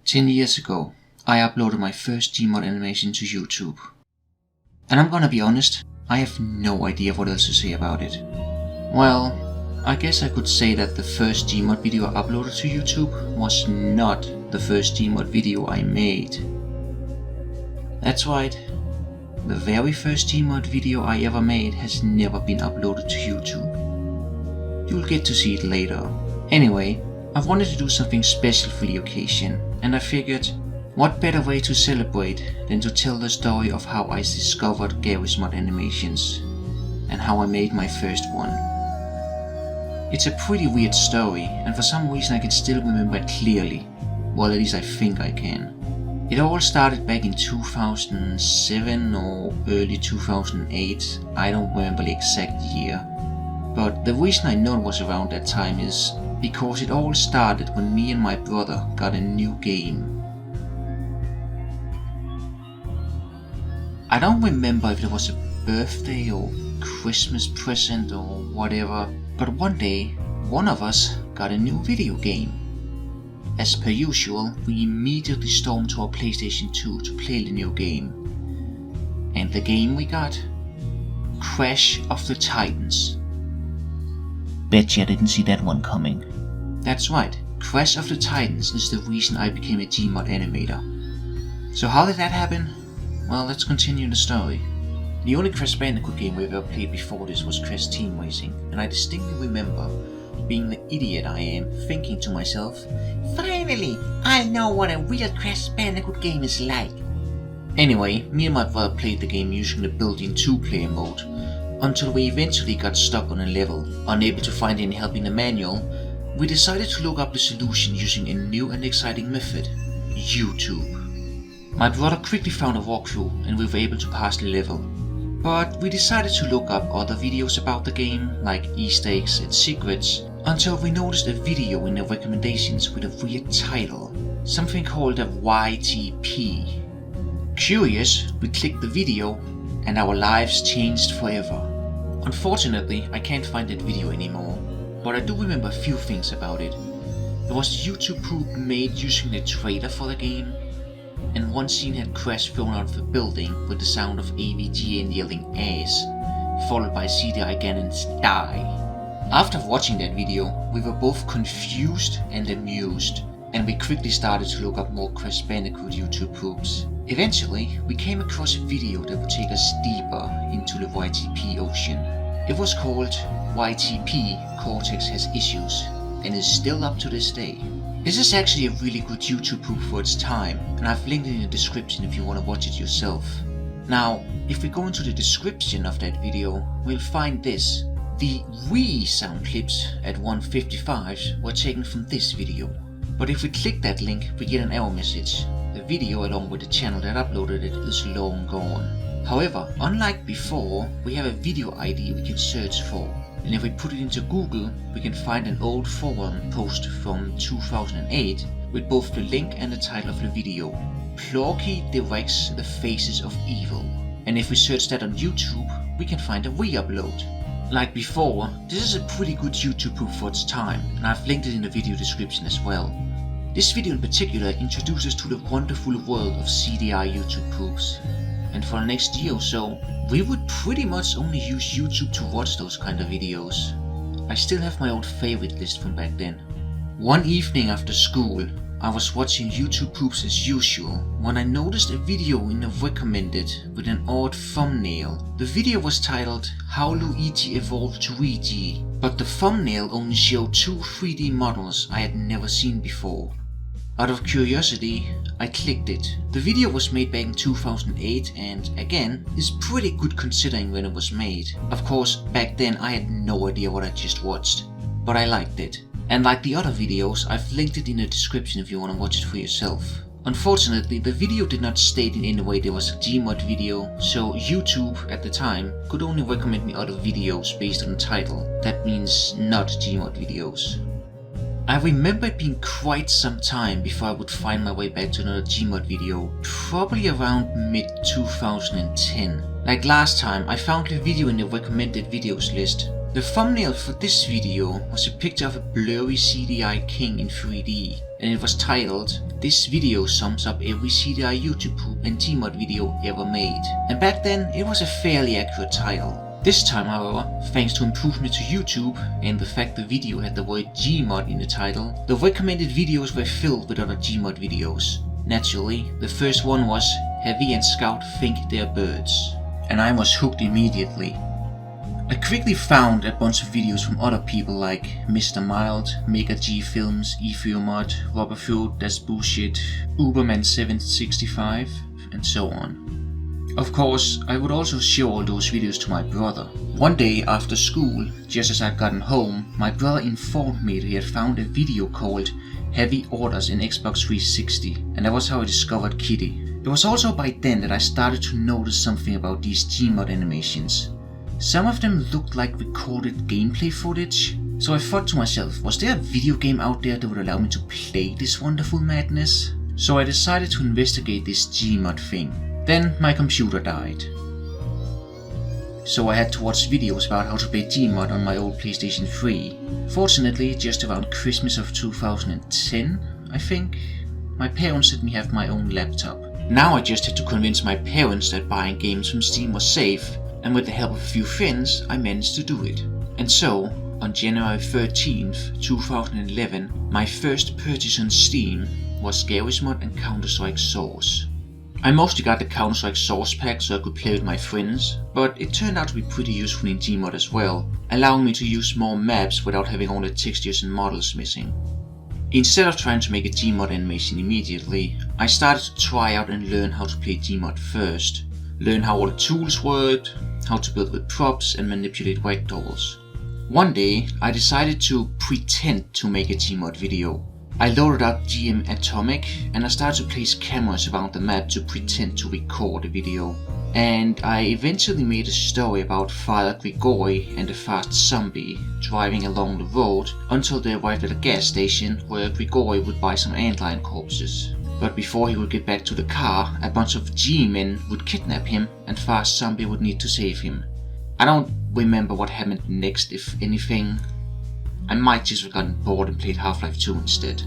10 years ago, I uploaded my first Gmod animation to YouTube. And I'm gonna be honest, I have no idea what else to say about it. Well, I guess I could say that the first Gmod video I uploaded to YouTube was not the first Gmod video I made. That's right, the very first Gmod video I ever made has never been uploaded to YouTube. You'll get to see it later. Anyway, I wanted to do something special for the occasion, and I figured, what better way to celebrate than to tell the story of how I discovered Years of Gmodding animations, and how I made my first one. It's a pretty weird story, and for some reason I can still remember it clearly. Well, at least I think I can. It all started back in 2007 or early 2008, I don't remember the exact year. But the reason I know it was around that time is because it all started when me and my brother got a new game. I don't remember if it was a birthday or Christmas present or whatever, but one day one of us got a new video game. As per usual, we immediately stormed to our PlayStation 2 to play the new game. And the game we got? Crash of the Titans. Betcha I didn't see that one coming. That's right, Crash of the Titans is the reason I became a Gmod animator. So how did that happen? Well, let's continue the story. The only Crash Bandicoot game we ever played before this was Crash Team Racing, and I distinctly remember, being the idiot I am, thinking to myself, finally, I know what a real Crash Bandicoot game is like. Anyway, me and my brother played the game using the built-in 2-player mode, until we eventually got stuck on a level. Unable to find any help in the manual, we decided to look up the solution using a new and exciting method, YouTube. My brother quickly found a walkthrough and we were able to pass the level. But we decided to look up other videos about the game, like Easter eggs and secrets, until we noticed a video in the recommendations with a weird title, something called a YTP. Curious, we clicked the video and our lives changed forever. Unfortunately, I can't find that video anymore, but I do remember a few things about it. There was a YouTube poop made using the trailer for the game, and one scene had Crash thrown out of a building with the sound of AVG and yelling ass, followed by CDI Gannon's die. After watching that video, we were both confused and amused, and we quickly started to look up more Crash Bandicoot YouTube poops. Eventually, we came across a video that would take us deeper into the YTP ocean. It was called YTP Cortex Has Issues, and is still up to this day. This is actually a really good YouTube poop for its time, and I've linked it in the description if you want to watch it yourself. Now, if we go into the description of that video, we'll find this. The Wii sound clips at 1:55 were taken from this video. But if we click that link, we get an error message. The video along with the channel that uploaded it is long gone. However, unlike before, we have a video ID we can search for. And if we put it into Google, we can find an old forum post from 2008 with both the link and the title of the video. Plucky directs the faces of evil. And if we search that on YouTube, we can find a re-upload. Like before, this is a pretty good YouTube poop for its time, and I've linked it in the video description as well. This video in particular introduces to the wonderful world of CDI YouTube poops. And for the next year or so, we would pretty much only use YouTube to watch those kind of videos. I still have my old favorite list from back then. One evening after school, I was watching YouTube poops as usual when I noticed a video in the recommended with an odd thumbnail. The video was titled How Luigi Evolved to Weegee, but the thumbnail only showed 2 3D models I had never seen before. Out of curiosity, I clicked it. The video was made back in 2008 and, again, is pretty good considering when it was made. Of course, back then I had no idea what I just watched, but I liked it. And like the other videos, I've linked it in the description if you want to watch it for yourself. Unfortunately, the video did not state in any way there was a Gmod video, so YouTube at the time could only recommend me other videos based on the title. That means not Gmod videos. I remember it being quite some time before I would find my way back to another Gmod video, probably around mid 2010. Like last time, I found the video in the recommended videos list, The thumbnail for this video was a picture of a blurry CDI king in 3D, and it was titled, "This video sums up every CDI YouTube and Gmod video ever made." And back then it was a fairly accurate title. This time, however, thanks to improvement to YouTube and the fact the video had the word Gmod in the title, the recommended videos were filled with other Gmod videos. Naturally, the first one was Heavy and Scout Think They're Birds, and I was hooked immediately. I quickly found a bunch of videos from other people like Mr. Mild, Mega G Films, Mod, Robberfood, That's Bullshit, Uberman765, and so on. Of course, I would also show all those videos to my brother. One day after school, just as I'd gotten home, my brother informed me that he had found a video called Heavy Orders in Xbox 360, and that was how I discovered Kitty. It was also by then that I started to notice something about these Gmod animations. Some of them looked like recorded gameplay footage, so I thought to myself, was there a video game out there that would allow me to play this wonderful madness? So I decided to investigate this Gmod thing. Then my computer died. So I had to watch videos about how to play Gmod on my old PlayStation 3. Fortunately, just around Christmas of 2010, I think, my parents let me have my own laptop. Now I just had to convince my parents that buying games from Steam was safe, and with the help of a few friends, I managed to do it. And so, on January 13th, 2011, my first purchase on Steam was Gmod and Counter-Strike Source. I mostly got the Counter-Strike Source pack so I could play with my friends, but it turned out to be pretty useful in Gmod as well, allowing me to use more maps without having all the textures and models missing. Instead of trying to make a Gmod animation immediately, I started to try out and learn how to play Gmod first. Learn how all the tools worked, how to build with props and manipulate ragdolls. One day, I decided to pretend to make a Gmod video. I loaded up GM Atomic and I started to place cameras around the map to pretend to record a video. And I eventually made a story about Father Grigori and a fast zombie driving along the road until they arrived at a gas station where Grigori would buy some antlion corpses. But before he would get back to the car, a bunch of G-men would kidnap him and Fast Zombie would need to save him. I don't remember what happened next, if anything. I might just have gotten bored and played Half-Life 2 instead.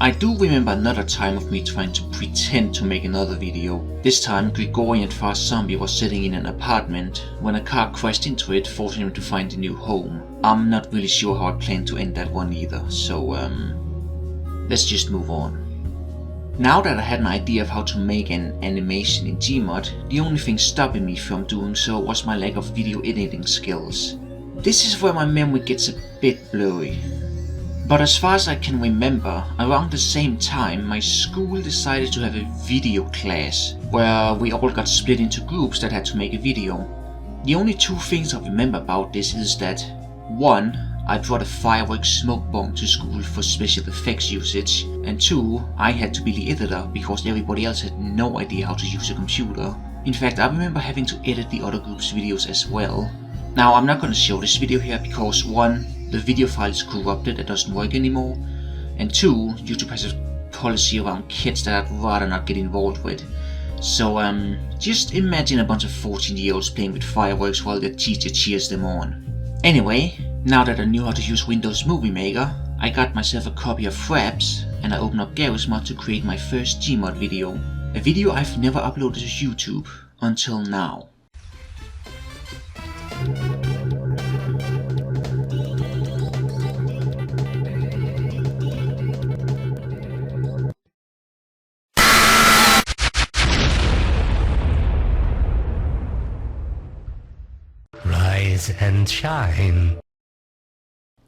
I do remember another time of me trying to pretend to make another video. This time Grigori and Fast Zombie was sitting in an apartment when a car crashed into it, forcing him to find a new home. I'm not really sure how I plan to end that one either, so let's just move on. Now that I had an idea of how to make an animation in Gmod, the only thing stopping me from doing so was my lack of video editing skills. This is where my memory gets a bit blurry. But as far as I can remember, around the same time my school decided to have a video class, where we all got split into groups that had to make a video. The only two things I remember about this is that 1. I brought a fireworks smoke bomb to school for special effects usage, and 2. I had to be the editor because everybody else had no idea how to use a computer. In fact, I remember having to edit the other group's videos as well. Now, I'm not going to show this video here because 1. The video file is corrupted and doesn't work anymore, and 2. YouTube has a policy around kids that I'd rather not get involved with. So just imagine a bunch of 14-year-olds playing with fireworks while their teacher cheers them on. Anyway, now that I knew how to use Windows Movie Maker, I got myself a copy of Fraps and I opened up Garry's-Mod to create my first Gmod video. A video I've never uploaded to YouTube until now. Rise and shine.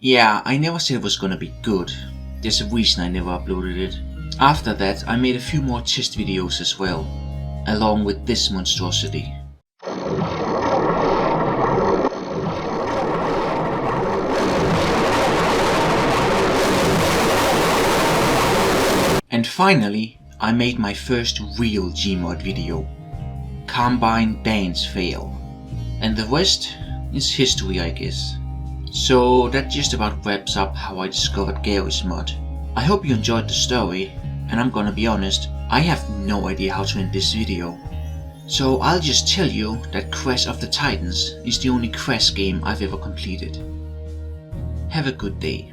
Yeah, I never said it was gonna be good. There's a reason I never uploaded it. After that, I made a few more test videos as well, along with this monstrosity. And finally, I made my first real Gmod video, Combine Dance Fail. And the rest is history, I guess. So that just about wraps up how I discovered Garry's-Mod. I hope you enjoyed the story, and I'm gonna be honest, I have no idea how to end this video. So I'll just tell you that Crash of the Titans is the only Crash game I've ever completed. Have a good day.